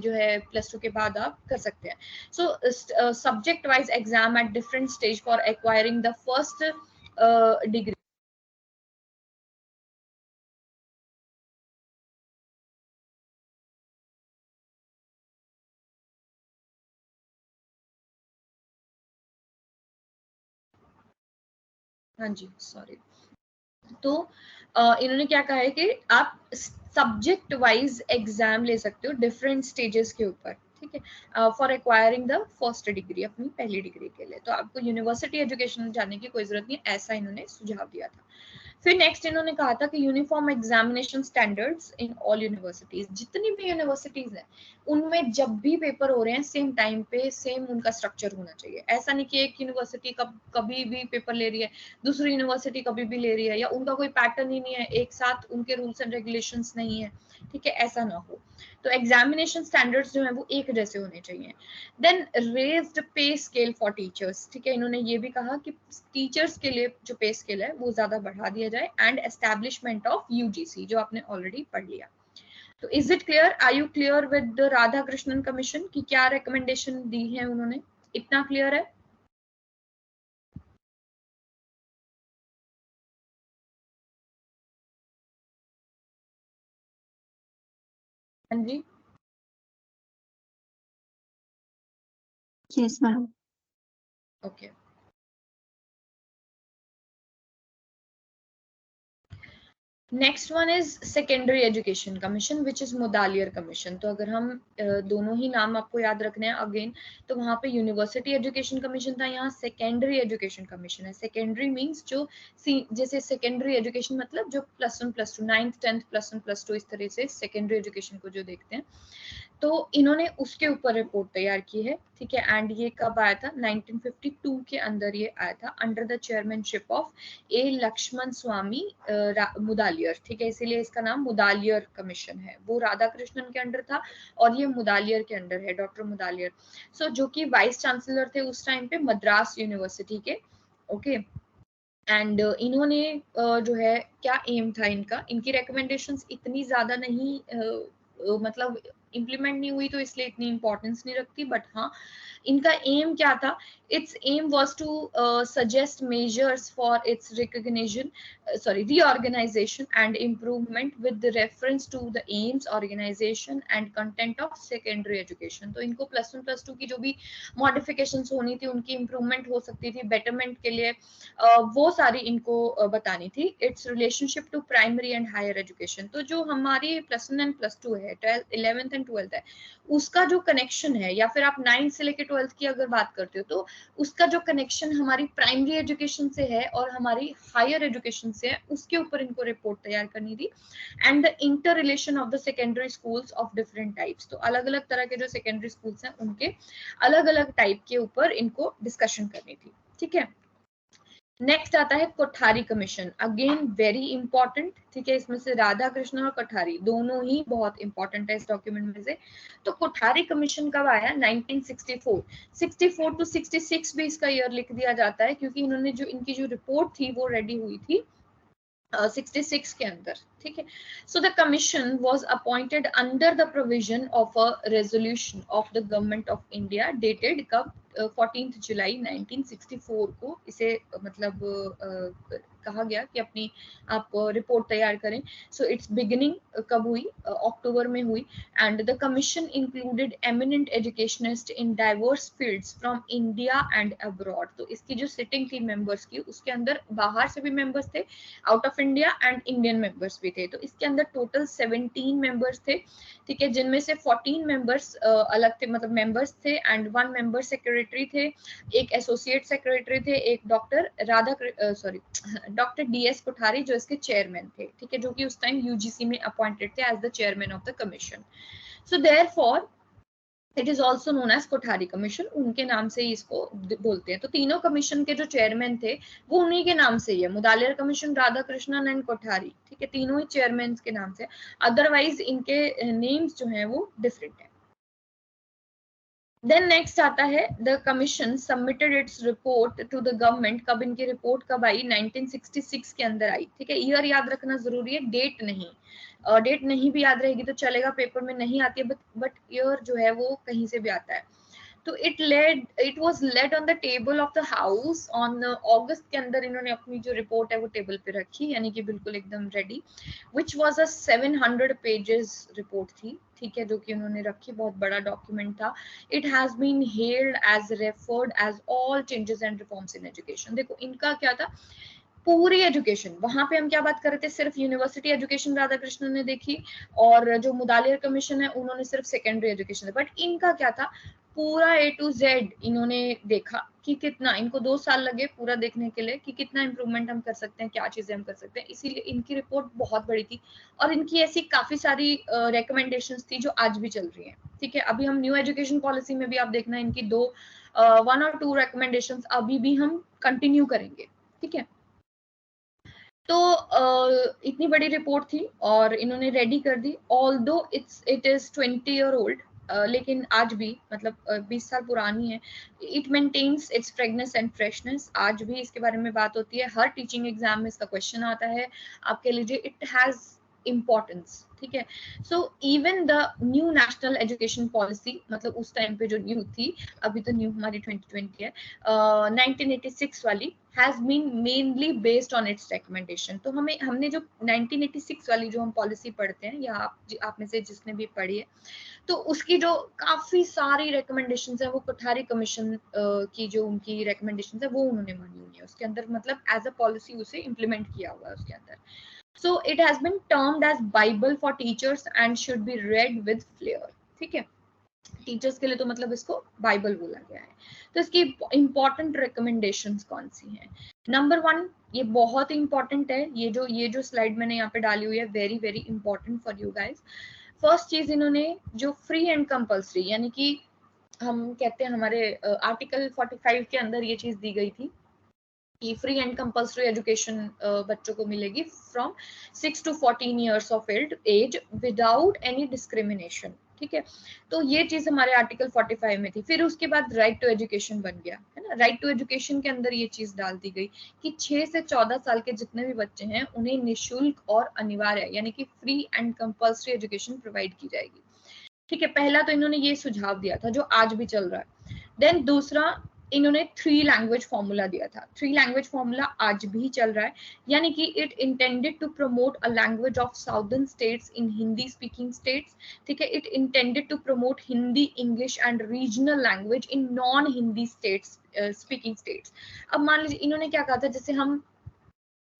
जो है +2 के बाद आप कर सकते हैं। So subject wise exam at different stage for acquiring the first degree. हाँ जी, सॉरी। तो इन्होंने क्या कहा है कि आप सब्जेक्ट वाइज एग्जाम ले सकते हो डिफरेंट स्टेजेस के ऊपर। ठीक है, for acquiring the first degree, अपनी पहली डिग्री के लिए, तो आपको यूनिवर्सिटी एजुकेशन जाने की कोई जरूरत नहीं, ऐसा इन्होंने सुझाव दिया था। फिर नेक्स्ट इन्होंने कहा था कि uniform examination standards in all universities, जितनी भी यूनिवर्सिटीज हैं उनमें जब भी पेपर हो रहे हैं सेम टाइम पे सेम उनका स्ट्रक्चर होना चाहिए। ऐसा नहीं कि एक यूनिवर्सिटी कभी भी पेपर ले रही है, दूसरी यूनिवर्सिटी कभी भी ले रही है, या उनका कोई पैटर्न ही नहीं है, एक साथ उनके रूल्स एंड रेगुलेशंस नहीं है। ठीक है, ऐसा ना हो, तो एग्जामिनेशन स्टैंडर्ड्स जो है वो एक जैसे होने चाहिए। Then raised pay scale for teachers. ठीक है, इन्होंने ये भी कहा कि टीचर्स के लिए जो पे स्केल है वो ज्यादा बढ़ा दिया जाए। एंड एस्टैब्लिशमेंट ऑफ यूजीसी, जो आपने ऑलरेडी पढ़ लिया। तो is it clear, are you clear with the Radhakrishnan commission की क्या रिकमेंडेशन दी है उन्होंने, इतना क्लियर है? हाँ जी, Yes, ma'am. Okay. Next one is secondary education commission which is Mudaliar commission. तो अगर हम दोनों ही नाम आपको याद रखने हैं अगेन, तो वहां पे यूनिवर्सिटी एजुकेशन कमीशन था, यहाँ सेकेंडरी एजुकेशन कमीशन है। सेकेंडरी मींस जो जैसे सेकेंडरी एजुकेशन मतलब जो +1 +2 9th 10th +1 +2 इस तरह से सेकेंडरी एजुकेशन को जो देखते हैं, तो इन्होंने उसके ऊपर रिपोर्ट तैयार की है। ठीक है, एंड ये कब आया था, 1952 के अंदर ये आया था, अंडर द चेयरमैनशिप ऑफ ए लक्ष्मण स्वामी मुदालियर। ठीक है, इसीलिए इसका नाम मुदालियर कमीशन है। वो राधा कृष्णन के अंडर था और ये मुदालियर के अंडर है, डॉक्टर मुदालियर। सो जो कि वाइस चांसलर थे उस टाइम पे मद्रास यूनिवर्सिटी के। ओके, एंड इन्होंने जो है क्या एम था इनका, इनकी रिकमेंडेशंस इतनी ज्यादा नहीं मतलब इम्प्लीमेंट नहीं हुई तो इसलिए इतनी इंपॉर्टेंस नहीं रखती, बट हाँ इनका एम क्या था, its aim was to suggest measures for its recognition sorry reorganisation and improvement with reference to the aims, organisation and content of secondary education. तो इनको +1 +2 की जो भी मॉडिफिकेशंस होनी थी, उनकी इम्प्रूवमेंट हो सकती थी बेटरमेंट के लिए, वो सारी इनको बतानी थी। Its relationship to primary and higher education, तो जो हमारी +1 एंड +2 है, 12th 11th एंड 12th है, उसका जो कनेक्शन है, या फिर आप 9th से लेकर 12th की अगर बात करते हो तो उसका जो कनेक्शन हमारी प्राइमरी एजुकेशन से है और हमारी हायर एजुकेशन से है, उसके ऊपर इनको रिपोर्ट तैयार करनी थी। And the inter relation of the secondary schools of different types, तो अलग अलग तरह के जो सेकेंडरी स्कूल्स हैं उनके अलग अलग टाइप के ऊपर इनको डिस्कशन करनी थी। ठीक है, नेक्स्ट आता है Kothari commission, again very important. ठीक है, इसमें से राधा कृष्ण और कोठारी दोनों ही बहुत इंपॉर्टेंट है इस डॉक्यूमेंट में से। तो कोठारी कमीशन कब आया, 1964। 64 to 66 भी इसका ईयर लिख दिया जाता है, क्योंकि इन्होंने जो इनकी जो रिपोर्ट थी वो रेडी हुई थी 66 के अंदर। ठीक है। So the commission was appointed under the provision of a resolution of the government of India dated कब 14 जुलाई 1964 को इसे मतलब कहा गया कि अपनी आप रिपोर्ट तैयार करें। सो इट्स बिगिनिंग कब हुई, अक्टूबर में हुई। And the commission included eminent educationist in diverse fields from India and abroad. तो इसकी जो सिटिंग थी मेंबर्स की, उसके अंदर बाहर से भी मेंबर्स थे, out of India, and Indian members भी थे। तो इसके अंदर टोटल 17 मेंबर्स थे, ठीक है, जिनमें से 14 मेंबर्स अलग थे, मतलब मेंबर्स थे, एंड 1 मेंबर सेक्रेटरी थे, एक एसोसिएट सेक्रेटरी थे, एक डॉक्टर डॉक्टर DS कोठारी जो इसके चेयरमैन थे, ठीक है, जो कि उस टाइम यूजीसी में अपॉइंटेड थे as the chairman of the commission. So therefore it is also known as Kothari commission, उनके नाम से ही इसको बोलते हैं। तो तीनों कमीशन के जो चेयरमैन थे वो उन्हीं के नाम से ही है, मुदालियार कमीशन, राधा कृष्णन एंड कोठारी, ठीक है, तीनों ही चेयरमैन के नाम से। अदरवाइज इनके नेम्स जो है वो डिफरेंट है। देन नेक्स्ट आता है the commission submitted its report to the government. कब इनकी रिपोर्ट कब आई? 1966 के अंदर आई, ठीक है। ईयर याद रखना जरूरी है, डेट नहीं। डेट नहीं भी याद रहेगी तो चलेगा, पेपर में नहीं आती है, बट ईयर जो है वो कहीं से भी आता है। तो it was laid on the table of the house on August के अंदर इन्होंने अपनी जो रिपोर्ट है वो टेबल पे रखी, यानी कि बिल्कुल एकदम ready. Which was a 700 pages report थी, ठीक है, जो कि उन्होंने रखी, बहुत बड़ा डॉक्यूमेंट था। It has been held as referred as all changes and reforms in education. देखो इनका क्या था, पूरी एजुकेशन, वहां पे हम क्या बात कर रहे थे, सिर्फ यूनिवर्सिटी एजुकेशन राधा कृष्णन ने देखी, और जो मुदालियार कमीशन है उन्होंने सिर्फ सेकेंडरी एजुकेशन। बट इनका क्या था, पूरा A to Z इन्होंने देखा कि कितना, इनको 2 साल लगे पूरा देखने के लिए कि कितना इंप्रूवमेंट हम कर सकते हैं, क्या चीजें हम कर सकते हैं। इसीलिए इनकी रिपोर्ट बहुत बड़ी थी, और इनकी ऐसी काफी सारी रिकमेंडेशंस थी जो आज भी चल रही हैं, ठीक है। अभी हम न्यू एजुकेशन पॉलिसी में भी आप देखना इनकी 1 और 2 रिकमेंडेशंस अभी भी हम कंटिन्यू करेंगे, ठीक है। तो इतनी बड़ी रिपोर्ट थी और इन्होंने रेडी कर दी। Although it is 20 year old, लेकिन आज भी मतलब 20 साल पुरानी है। It maintains its fragrance and freshness, आज भी इसके बारे में बात होती है, हर टीचिंग एग्जाम में इसका क्वेश्चन आता है, आप कह लीजिए इट हैज इम्पोर्टेंस, ठीक है। So even the new national education policy, मतलब उस टाइम पे जो न्यू थी, अभी तो न्यू हमारी 2020 है, 1986 वाली, has been mainly based on its recommendation। तो हमने जो 1986 वाली जो हम पॉलिसी पढ़ते हैं, या आप में से जिसने भी पढ़ी है, तो उसकी जो काफी सारी रिकमेंडेशंस है वो कोठारी कमीशन की जो उनकी रिकमेंडेशंस है वो उन्होंने मानी हुई है उसके अंदर, मतलब एज अ पॉलिसी उसे इम्प्लीमेंट किया हुआ है उसके अंदर। So it has been termed as Bible for teachers and should be read with flair, ठीक है। टीचर्स के लिए तो मतलब इसको बाइबल बोला गया है। तो इसकी इंपॉर्टेंट रिकमेंडेशंस कौन सी हैं? नंबर 1, ये बहुत ही इंपॉर्टेंट है, ये जो स्लाइड मैंने यहाँ पे डाली हुई है, very very important for you guys. First चीज इन्होंने जो फ्री एंड कंपल्सरी, यानी कि हम कहते हैं हमारे आर्टिकल 45 के अंदर ये चीज दी गई थी कि फ्री एंड कंपल्सरी एजुकेशन बच्चों को मिलेगी from 6 to 14 years of age without any discrimination, ठीक है। तो ये चीज हमारे आर्टिकल 45 में थी। फिर उसके बाद राइट टू एजुकेशन बन गया, है ना। राइट टू एजुकेशन के अंदर ये चीज डाल दी गई कि 6 से 14 साल के जितने भी बच्चे हैं उन्हें निःशुल्क और अनिवार्य, यानी कि free and compulsory education provide की जाएगी, ठीक है। पहला तो इन्होंने ये सुझाव दिया था जो आज भी चल रहा है। देन दूसरा, इन्होंने 3 लैंग्वेज फॉर्मूला दिया था। 3 लैंग्वेज फॉर्मूला आज भी चल रहा है, यानी कि it intended to promote a language of southern states in Hindi speaking states, ठीक है। It intended to promote Hindi, English and regional language in non Hindi states speaking states. अब मान लीजिए इन्होंने क्या कहा था, जैसे हम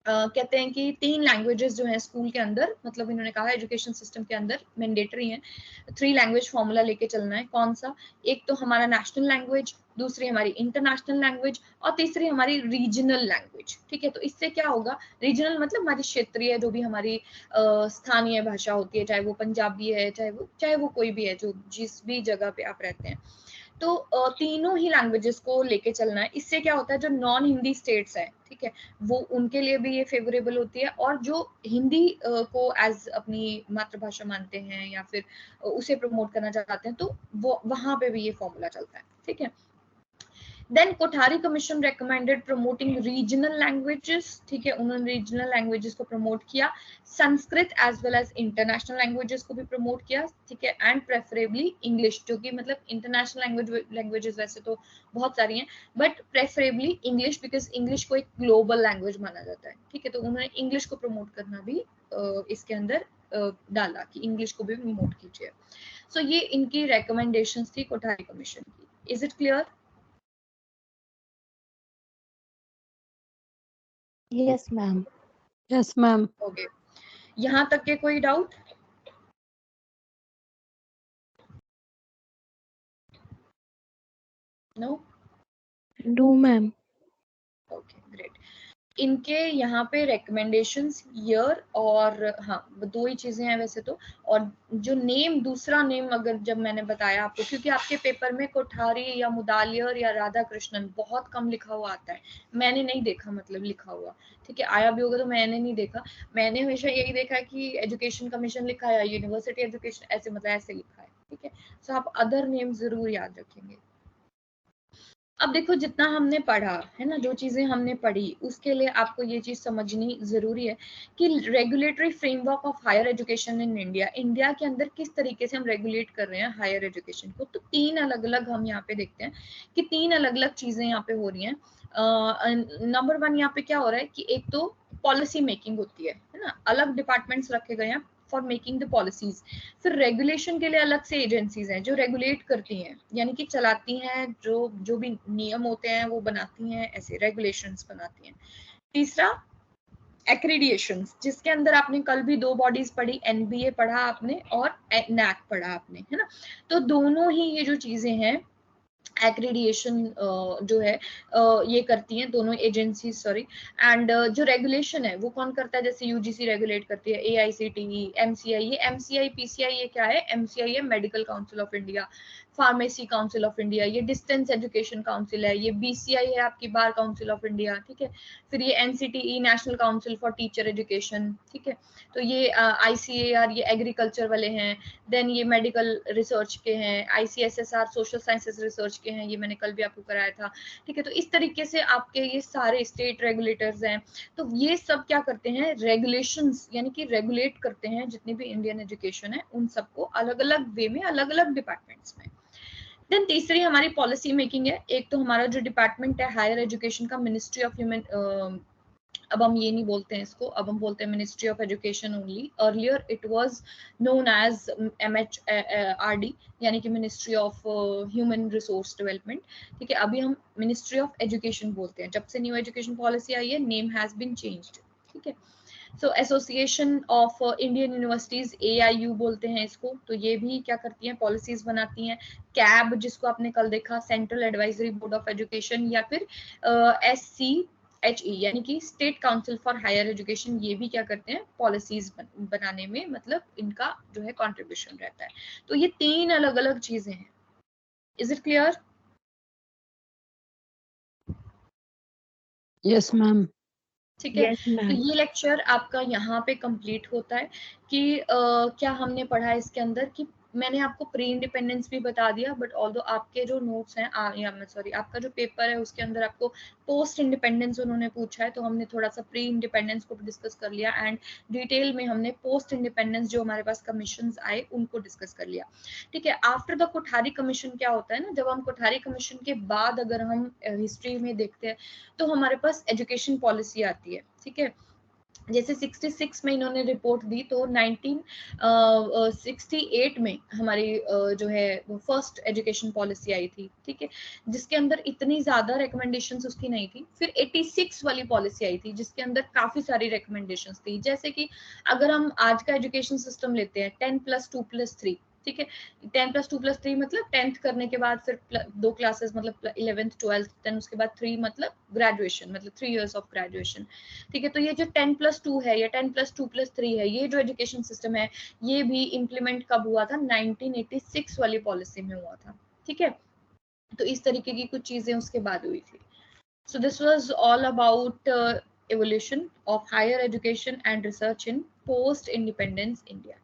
कहते हैं कि 3 लैंग्वेजेस जो हैं स्कूल के अंदर, मतलब इन्होंने कहा एजुकेशन सिस्टम के अंदर मैंडेटरी हैं, 3 लैंग्वेज फॉर्मूला लेके चलना है। कौन सा? एक तो हमारा नेशनल लैंग्वेज, दूसरी हमारी इंटरनेशनल लैंग्वेज, और तीसरी हमारी रीजनल लैंग्वेज, ठीक है। तो इससे क्या होगा, रीजनल मतलब हमारी क्षेत्रीय, जो भी हमारी स्थानीय भाषा होती है, चाहे वो पंजाबी है, चाहे वो कोई भी है, जो जिस भी जगह पे आप रहते हैं, तो तीनों ही लैंग्वेजेस को लेके चलना है। इससे क्या होता है, जो नॉन हिंदी स्टेट्स हैं, ठीक है, वो उनके लिए भी ये फेवरेबल होती है, और जो हिंदी को एज अपनी मातृभाषा मानते हैं या फिर उसे प्रमोट करना चाहते हैं, तो वो वहां पे भी ये फॉर्मूला चलता है, ठीक है। Then Kothari commission recommended promoting regional languages, ठीक है, उन्होंने रीजनल लैंग्वेजेस को प्रमोट किया, Sanskrit as well as international languages को भी प्रमोट किया, ठीक है, एंड प्रेफरेबली इंग्लिश, जो कि मतलब इंटरनेशनल लैंग्वेजेस वैसे तो बहुत सारी हैं, but preferably English, because English को एक ग्लोबल लैंग्वेज माना जाता है, ठीक है, तो उन्होंने इंग्लिश को प्रमोट करना भी इसके अंदर डाला कि इंग्लिश को भी प्रमोट कीजिए। सो ये इनकी रिकमेंडेशंस थी कोठारी कमीशन की। Is it clear? Yes ma'am. Yes ma'am. Okay, यहाँ तक के कोई doubt? No? No ma'am. Okay great. इनके यहाँ पे रिकमेंडेशंस ईयर और हाँ दो ही चीजें हैं वैसे तो, और जो नेम, दूसरा नेम अगर जब मैंने बताया आपको, क्योंकि आपके पेपर में कोठारी या मुदालियर या राधा कृष्णन बहुत कम लिखा हुआ आता है, मैंने नहीं देखा मतलब लिखा हुआ, ठीक है, आया भी होगा तो मैंने नहीं देखा, मैंने हमेशा यही देखा कि एजुकेशन कमीशन लिखा है, यूनिवर्सिटी एजुकेशन ऐसे मतलब ऐसे लिखा है, ठीक है, तो आप अदर नेम जरूर याद रखेंगे। अब देखो जितना हमने पढ़ा है ना, जो चीजें हमने पढ़ी उसके लिए आपको ये चीज समझनी जरूरी है कि regulatory framework of higher education in India, India के अंदर किस तरीके से हम रेगुलेट कर रहे हैं हायर एजुकेशन को, तो तीन अलग अलग हम यहाँ पे देखते हैं कि तीन अलग अलग चीजें यहाँ पे हो रही हैं। नंबर वन यहाँ पे क्या हो रहा है कि एक तो पॉलिसी मेकिंग होती है ना, अलग डिपार्टमेंट्स रखे गए हैं फॉर मेकिंग द पॉलिसीज, फिर रेगुलेशन के लिए अलग से एजेंसीज हैं जो रेगुलेट करती हैं, यानी कि चलाती हैं, जो भी नियम होते हैं वो बनाती हैं, ऐसे रेगुलेशंस बनाती हैं। तीसरा एक्रीडिएशन, जिसके अंदर आपने कल भी दो बॉडीज पढ़ी, एनबीए पढ़ा आपने और नैक पढ़ा आपने, है ना, तो दोनों ही ये जो चीजें हैं एक्रीडिएशन जो है ये करती हैं दोनों एजेंसी, सॉरी, एंड जो रेगुलेशन है वो कौन करता है, जैसे यूजीसी रेगुलेट करती है, एआईसीटीई, एमसीआई, ये एमसीआई पीसीआई ये क्या है, एमसीआई है medical council of India, pharmacy council of India, ये डिस्टेंस एजुकेशन काउंसिल है, ये बीसीआई है आपकी बार काउंसिल ऑफ इंडिया, ठीक है, फिर ये NCTE national council for teacher education, ठीक है, तो ये आईसीएआर ये एग्रीकल्चर वाले हैं, देन ये मेडिकल रिसर्च के हैं, आईसीएसएसआर सोशल साइंसेस रिसर्च के हैं, ये मैंने कल भी आपको कराया था, ठीक है, तो इस तरीके से आपके ये सारे स्टेट रेगुलेटर्स हैं, तो ये सब क्या करते हैं, रेगुलेशंस यानी कि रेगुलेट करते हैं जितनी भी इंडियन एजुकेशन है उन सबको अलग अलग वे में, अलग अलग डिपार्टमेंट्स में। देन तीसरी हमारी पॉलिसी मेकिंग है, एक तो हमारा जो डिपार्टमेंट है हायर एजुकेशन का, मिनिस्ट्री ऑफ ह्यूमन, अब हम ये नहीं बोलते हैं इसको, अब हम बोलते हैं ministry of education only, earlier it was known as MHRD, यानी कि ministry of human resource development, ठीक है, अभी हम मिनिस्ट्री ऑफ एजुकेशन बोलते हैं, जब से न्यू एजुकेशन पॉलिसी आई है नेम हैज बीन चेंज्ड, ठीक है। So Association of Indian Universities, AIU बोलते हैं इसको, तो ये भी क्या करती हैं, पॉलिसीज बनाती हैं। कैब जिसको आपने कल देखा, central advisory board of education, या फिर SCHE यानी कि state council for higher education, ये भी क्या करते हैं, पॉलिसीज बनाने में मतलब इनका जो है कंट्रीब्यूशन रहता है। तो ये तीन अलग अलग चीजें हैं। Is it clear? Yes ma'am. ठीक है, यस तो मैम। ये लेक्चर आपका यहाँ पे कंप्लीट होता है कि क्या हमने पढ़ा है इसके अंदर, कि मैंने आपको प्री इंडिपेंडेंस भी बता दिया, बट ऑल्दो आपके जो नोट्स हैं या मैं सॉरी आपका जो पेपर है उसके अंदर आपको पोस्ट इंडिपेंडेंस उन्होंने पूछा है, तो हमने थोड़ा सा प्री इंडिपेंडेंस को डिस्कस कर लिया, एंड डिटेल में हमने पोस्ट इंडिपेंडेंस जो हमारे पास कमीशन आए उनको डिस्कस कर लिया, ठीक है। आफ्टर द कोठारी कमीशन क्या होता है ना, जब हम कोठारी कमीशन के बाद अगर हम हिस्ट्री में देखते हैं तो हमारे पास एजुकेशन पॉलिसी आती है, ठीक है, जैसे 66 में इन्होंने रिपोर्ट दी, तो 1968 में हमारी जो है वो फर्स्ट एजुकेशन पॉलिसी आई थी, ठीक है, जिसके अंदर इतनी ज्यादा रिकमेंडेशंस उसकी नहीं थी। फिर 86 वाली पॉलिसी आई थी जिसके अंदर काफी सारी रिकमेंडेशंस थी, जैसे कि अगर हम आज का एजुकेशन सिस्टम लेते हैं 10+2+3, ठीक है, 10+2+3 मतलब 10th करने के बाद फिर दो क्लासेस मतलब 11th 12th, देन उसके बाद 3 मतलब ग्रेजुएशन, मतलब 3 years ऑफ ग्रेजुएशन, ठीक है। तो ये जो 10+2 है या 10+2+3 है, ये जो एजुकेशन सिस्टम है ये भी इम्प्लीमेंट कब हुआ था, 1986 वाली पॉलिसी में हुआ था, ठीक है। तो इस तरीके की कुछ चीजें उसके बाद हुई थी। So this was all about evolution of higher education and research in post independence India.